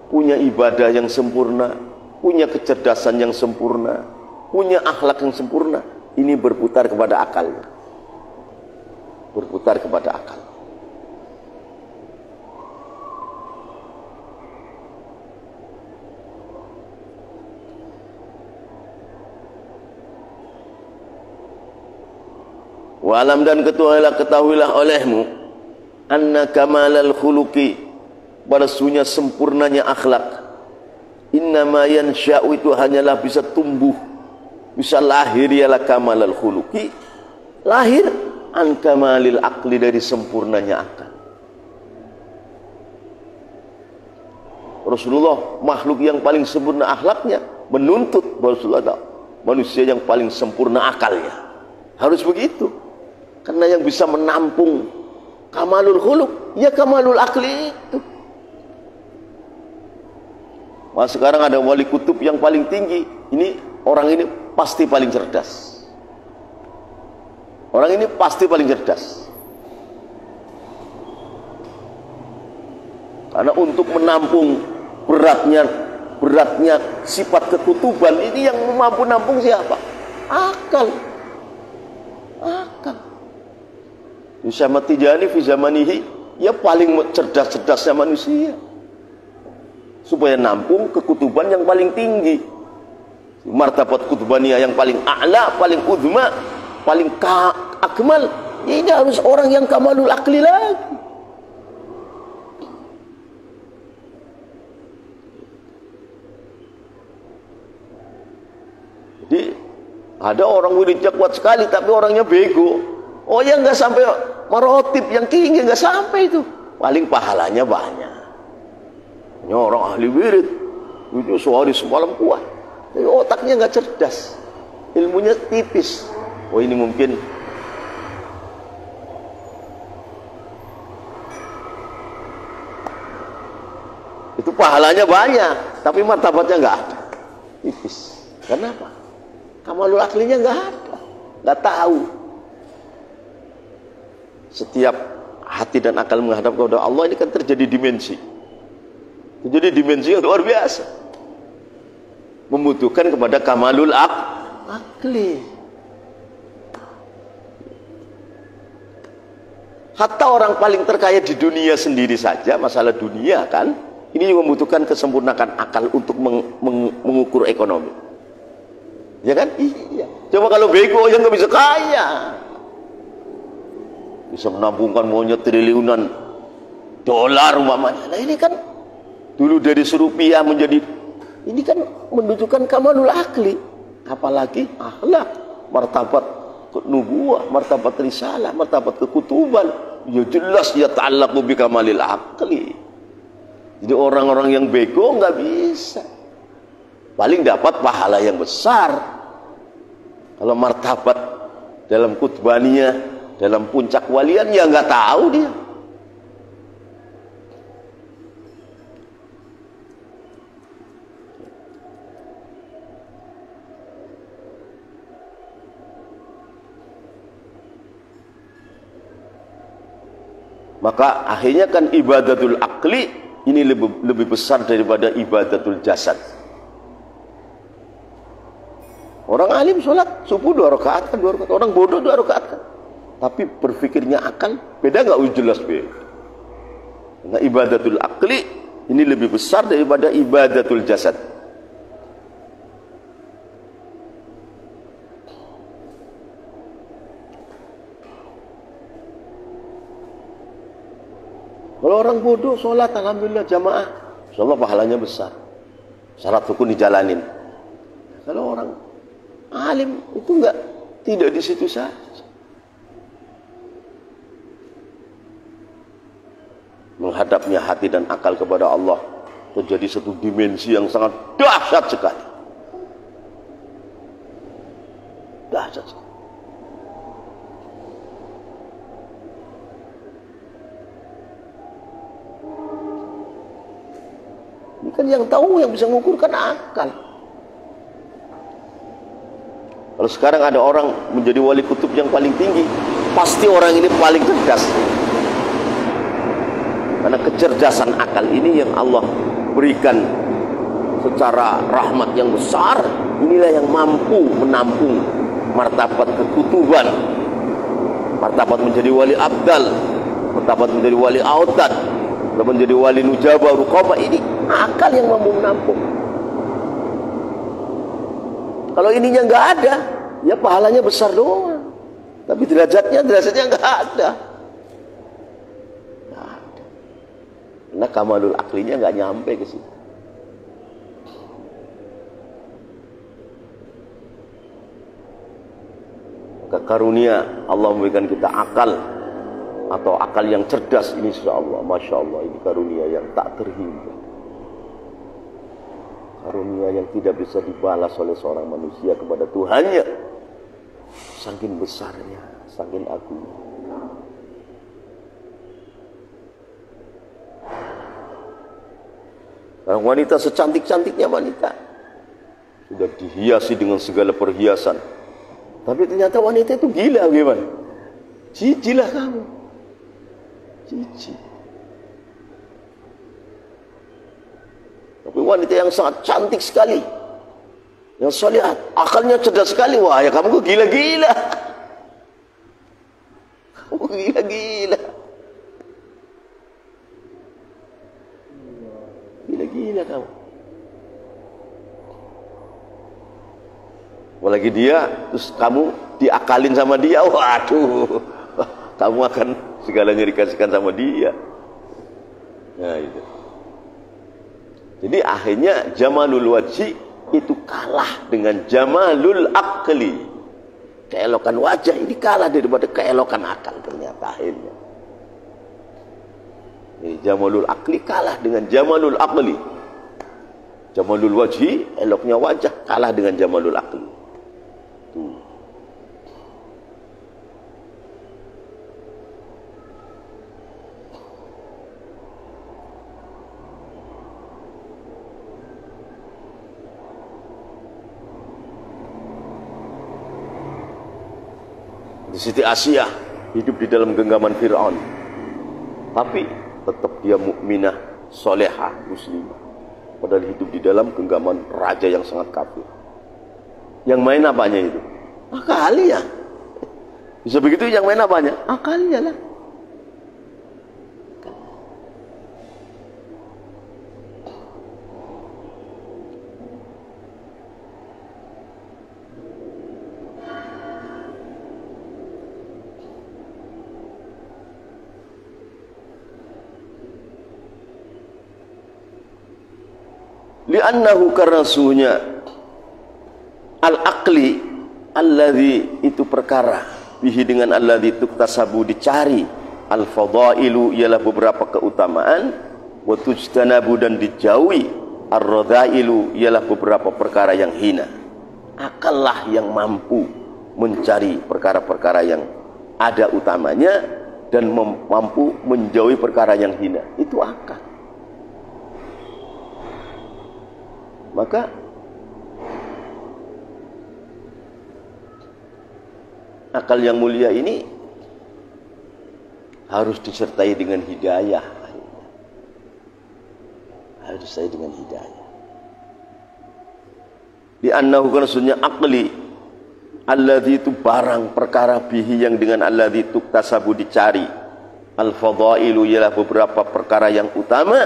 punya ibadah yang sempurna, punya kecerdasan yang sempurna, punya akhlak yang sempurna, ini berputar kepada akalnya. Berputar kepada akal. Walam dan ketahuilah olehmu anna kamalal khuluqi pada sunya sempurnanya akhlak. Innama yansya'u itu hanyalah bisa tumbuh, bisa lahir ialah kamalal khuluqi, lahir an kamalil aqli dari sempurnanya akal. Rasulullah makhluk yang paling sempurna akhlaknya, menuntut Rasulullah manusia yang paling sempurna akalnya. Harus begitu. Karena yang bisa menampung kamalul khuluq, ya kamalul akli itu. Wah, sekarang ada wali kutub yang paling tinggi. Ini orang ini pasti paling cerdas. Orang ini pasti paling cerdas. Karena untuk menampung beratnya sifat kekutuban ini yang mampu nampung siapa? Akal. Syekh Tijani fi zamanihi, ya paling cerdas-cerdasnya manusia. Supaya nampung kekutuban yang paling tinggi. Martabat kutubaniyah yang paling a'la, paling udma, paling akmal. Ini harus orang yang kamalul akli lagi. Jadi ada orang wiridnya kuat sekali tapi orangnya bego. Oh ya, nggak sampai marotib yang tinggi, nggak sampai itu. Paling pahalanya banyak. Ini orang ahli wirid itu sehari semalam kuat, tapi otaknya nggak cerdas, ilmunya tipis. Oh ini mungkin itu pahalanya banyak, tapi martabatnya nggak ada, tipis. Kenapa? Kamalul aklinya nggak ada, nggak tahu. Setiap hati dan akal menghadap kepada Allah ini kan terjadi dimensi. Jadi dimensi yang luar biasa, membutuhkan kepada kamalul akli. Hatta orang paling terkaya di dunia sendiri saja, masalah dunia kan, ini membutuhkan kesempurnaan akal untuk mengukur ekonomi. Ya kan? Iya. Coba kalau bego yang nggak bisa kaya, bisa menampungkan maunya triliunan dolar umpamanya. Nah ini kan dulu dari serupiah menjadi, ini kan menunjukkan kamalul akli, apalagi akhlak, martabat nubuwah, martabat risalah, martabat kekutuban. Ya jelas ya ta'allaqu bi kamalil akli. Jadi orang-orang yang bego nggak bisa, paling dapat pahala yang besar. Kalau martabat dalam kutbaniyah, dalam puncak walian, ya nggak tahu dia. Maka akhirnya kan ibadatul akli ini lebih besar daripada ibadatul jasad. Orang alim sholat subuh 2 rakaat kan, 2 rakaat. Orang bodoh 2 rakaat kan. Tapi berpikirnya akal, beda nggak? Jelas beda. Nah, ibadatul akli ini lebih besar daripada ibadatul jasad. Kalau orang bodoh sholat alhamdulillah jamaah, insyaallah pahalanya besar, syarat rukun dijalanin. Kalau orang alim itu tidak di situ saja. Menghadapnya hati dan akal kepada Allah terjadi satu dimensi yang sangat dahsyat sekali. Dahsyat sekali. Ini kan yang tahu, yang bisa mengukurkan akal. Kalau sekarang ada orang menjadi wali kutub yang paling tinggi, pasti orang ini paling cerdas. Karena kecerdasan akal ini yang Allah berikan secara rahmat yang besar, inilah yang mampu menampung martabat kekutuban, martabat menjadi wali abdal, martabat menjadi wali autad, menjadi wali nujabah ruqabah. Ini akal yang mampu menampung. Kalau ininya nggak ada, ya pahalanya besar doang, tapi derajatnya nggak ada. Karena kamalul aklinya nggak nyampe ke situ. Maka karunia Allah memberikan kita akal, atau akal yang cerdas ini, insya Allah, masya Allah, ini karunia yang tak terhingga, karunia yang tidak bisa dibalas oleh seorang manusia kepada Tuhannya, saking besarnya, saking agungnya. Karena wanita secantik-cantiknya wanita, sudah dihiasi dengan segala perhiasan, tapi ternyata wanita itu gila, gimana? Cijilah kamu, cici. Tapi wanita yang sangat cantik sekali, yang solehah, akalnya cerdas sekali, wah ya kamu kok gila-gila. Kamu gila-gila. Gila-gila kamu. Apalagi dia, terus kamu diakalin sama dia, waduh, kamu akan segalanya dikasihkan sama dia. Nah itu. Jadi akhirnya jamalul wajhi itu kalah dengan jamalul aqli. Keelokan wajah ini kalah daripada keelokan akal ternyata akhirnya. Jamalul aqli kalah dengan jamalul aqli. Jamalul wajhi, eloknya wajah, kalah dengan jamalul aqli. Tuh. Di Siti Asia hidup di dalam genggaman Fir'aun, tapi tetap dia mukminah, solehah, muslimah. Padahal hidup di dalam genggaman raja yang sangat kafir. Yang main apanya itu? Akalnya. Bisa begitu, yang main apanya? Akalnya lah. Li'annahu karena suhunya al-aqli alladhi itu perkara bihi dengan alladhi tuktasabu dicari al-fadailu ialah beberapa keutamaan wa tujtanabu dan dijauhi ar-radailu ialah beberapa perkara yang hina. Akallah yang mampu mencari perkara-perkara yang ada utamanya dan mampu menjauhi perkara yang hina. Itu akal. Maka akal yang mulia ini harus disertai dengan hidayah. Harus disertai dengan hidayah. Di annahu karena akli alladzi itu barang perkara bihi yang dengan alladzi tuktasabu dicari. Al-fadailu ialah beberapa perkara yang utama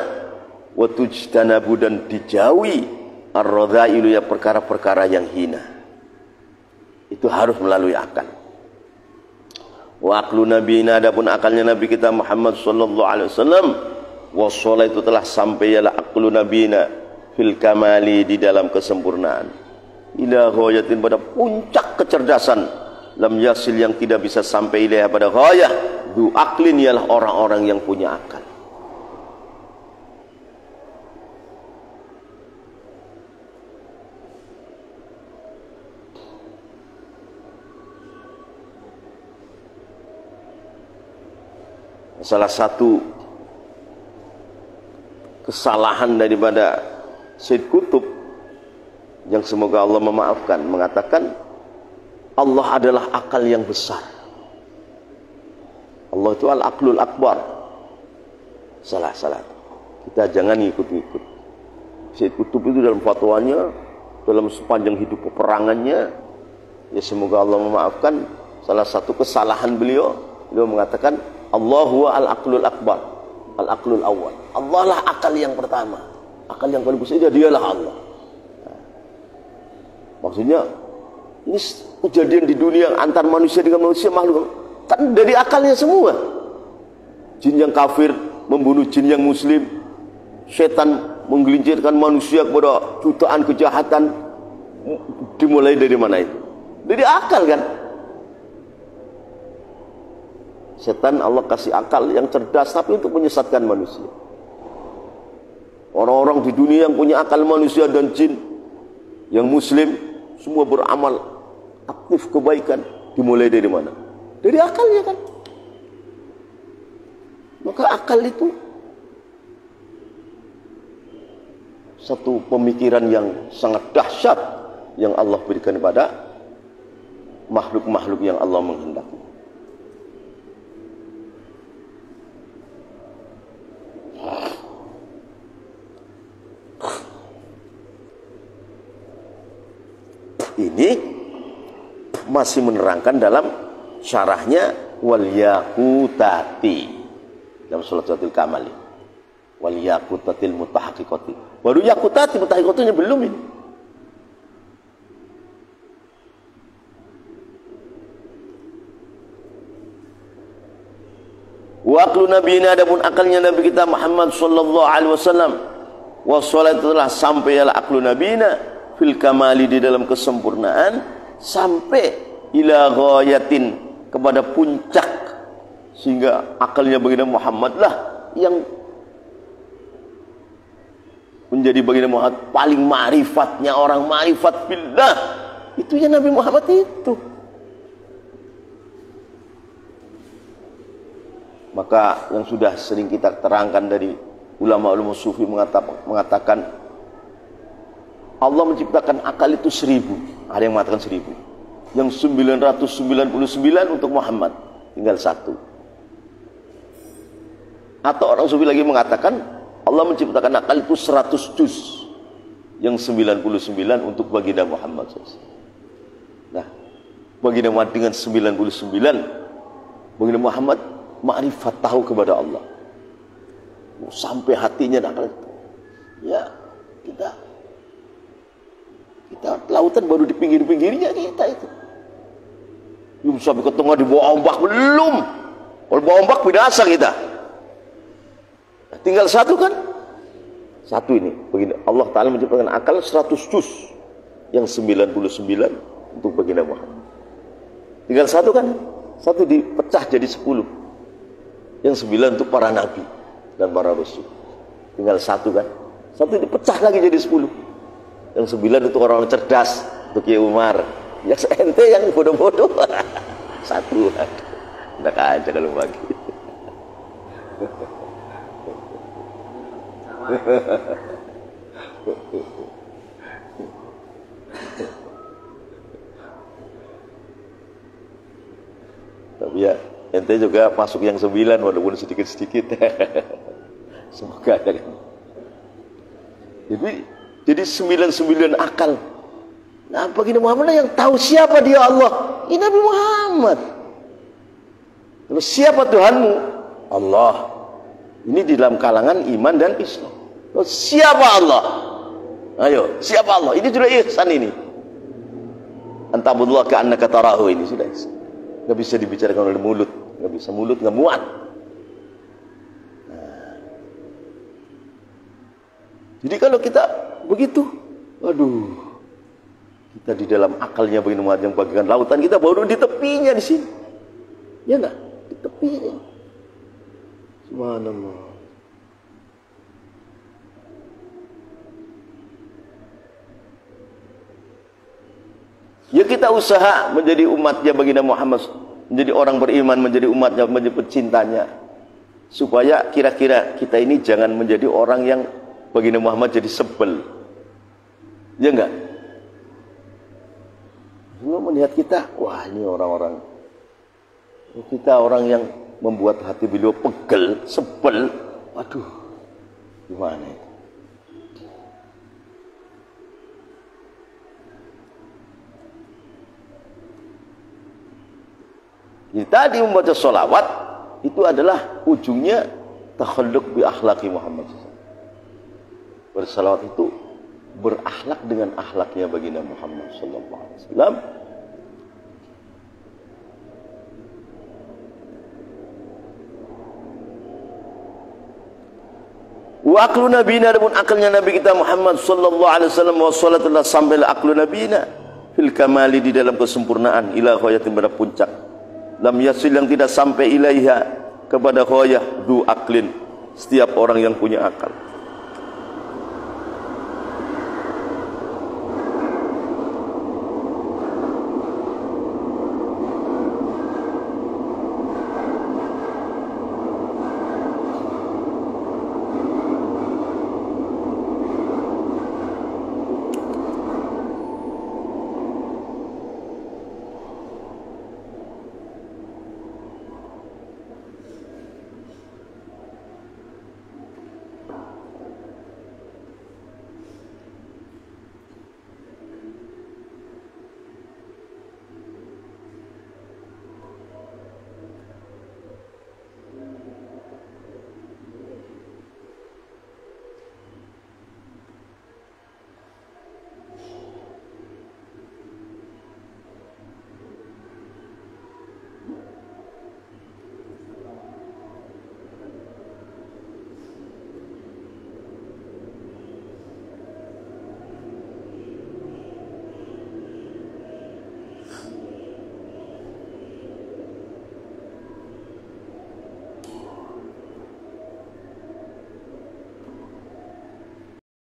wa tujtanabu dan dijauhi ar-radailu ya perkara-perkara yang hina. Itu harus melalui akal. Wa aqlu nabiyina adapun akalnya nabi kita Muhammad sallallahu alaihi wasallam wasala itu telah sampai ialah aqlu nabiyina fil kamali di dalam kesempurnaan. Ila ghayatin pada puncak kecerdasan lam yasil yang tidak bisa sampai ilaiha pada ghayah du aqlin ialah orang-orang yang punya akal. Salah satu kesalahan daripada Syed Qutb yang semoga Allah memaafkan mengatakan Allah adalah akal yang besar. Allah itu al-aqlul akbar. Salah. Kita jangan ikut-ikut. Syed Qutb itu dalam fatwanya, dalam sepanjang hidup peperangannya, ya semoga Allah memaafkan, salah satu kesalahan beliau mengatakan Allah huwa al-aqlul akbar, al-aqlul awal. Allah lah akal yang pertama, akal yang paling besar, dialah Allah. Nah, maksudnya ini kejadian di dunia antar manusia dengan manusia makhluk kan dari akalnya semua. Jin yang kafir membunuh jin yang muslim, setan menggelincirkan manusia kepada jutaan kejahatan, dimulai dari mana itu? Dari akal kan? Setan Allah kasih akal yang cerdas tapi untuk menyesatkan manusia. Orang-orang di dunia yang punya akal manusia dan jin yang muslim semua beramal aktif kebaikan, dimulai dari mana? Dari akalnya kan. Maka akal itu satu pemikiran yang sangat dahsyat yang Allah berikan kepada makhluk-makhluk yang Allah menghendaki. Ini masih menerangkan dalam syarahnya wal yaqutati dalam Shalatul Kamal. Wal yaqutatil mutahaqqiqati. Baru yaqutati mutahaqqiqatinya belum ini. Wa aqlu nabiyina, adapun akalnya Nabi kita Muhammad sallallahu alaihi wasallam, wa salatu telah sampai ala aqlu nabiyina fil kamali, di dalam kesempurnaan, sampai ila ghayatin, kepada puncak, sehingga akalnya baginda Muhammad lah yang menjadi baginda Muhammad paling ma'rifatnya orang, ma'rifat billah, itu ya Nabi Muhammad itu. Maka yang sudah sering kita terangkan dari ulama-ulama sufi mengatakan Allah menciptakan akal itu 1000, ada yang mengatakan 1000, yang 999 untuk Muhammad, tinggal 1. Atau orang sufi lagi mengatakan Allah menciptakan akal itu 100 juz, yang 99 untuk baginda Muhammad SAW. Nah, baginda Muhammad dengan 99, baginda Muhammad ma'rifat, tahu kepada Allah, sampai hatinya akal itu. Ya, kita lautan baru di pinggir-pinggirnya kita itu. Belum sampai ke tengah di bawah ombak, belum. Kalau bawah ombak binasa kita. Tinggal 1 kan? 1 ini. Begini, Allah Ta'ala menciptakan akal 100 juz, yang 99 untuk baginda Muhammad. Tinggal 1 kan? 1 dipecah jadi 10. Yang 9 untuk para nabi dan para rasul. Tinggal 1 kan? 1 dipecah lagi jadi 10. Yang 9 untuk orang-orang cerdas, untuk Kiai Umar. Yang ente yang bodoh-bodoh 1. Enak aja kalau bagi. Tapi ya ente juga masuk yang 9 walaupun sedikit-sedikit. Semoga ada kan. Jadi 99 akal. Nah, baginda Muhammad yang tahu siapa dia Allah. Ini Nabi Muhammad. Terus siapa Tuhanmu? Allah. Ini di dalam kalangan iman dan Islam. Terus siapa Allah? Ayo, siapa Allah? Ini sudah ihsan ini. Antabudullah ka'annaka tarahu, ini sudah ihsan. Gak bisa dibicarakan oleh mulut. Gak bisa, mulut gak muat. Jadi kalau kita begitu, waduh, kita di dalam akalnya baginda Muhammad yang bagikan lautan, kita baru di tepinya di sini, ya enggak? Di tepinya. Subhanallah. Ya kita usaha menjadi umatnya baginda Muhammad, menjadi orang beriman, menjadi umatnya, menjadi pecintanya, supaya kira-kira kita ini jangan menjadi orang yang baginda Muhammad jadi sebel, ya enggak? Semua melihat kita, wah ini orang-orang, kita orang yang membuat hati beliau pegel, sebel, waduh, gimana itu? Jadi tadi membaca sholawat itu adalah ujungnya takhalluq bi akhlaqi Muhammad. Bersalawat itu berakhlak dengan akhlaknya baginda Muhammad sallallahu alaihi wasallam. Wa aqlu nabiyina, adapun akalnya Nabi kita Muhammad sallallahu alaihi wasallam, wa salatullah sampai aqlu nabiyina fil kamali, di dalam kesempurnaan, ila ghayatin, pada puncak. Lam yasil, yang tidak sampai ilaiha, kepada ghayah, du aklin, setiap orang yang punya akal.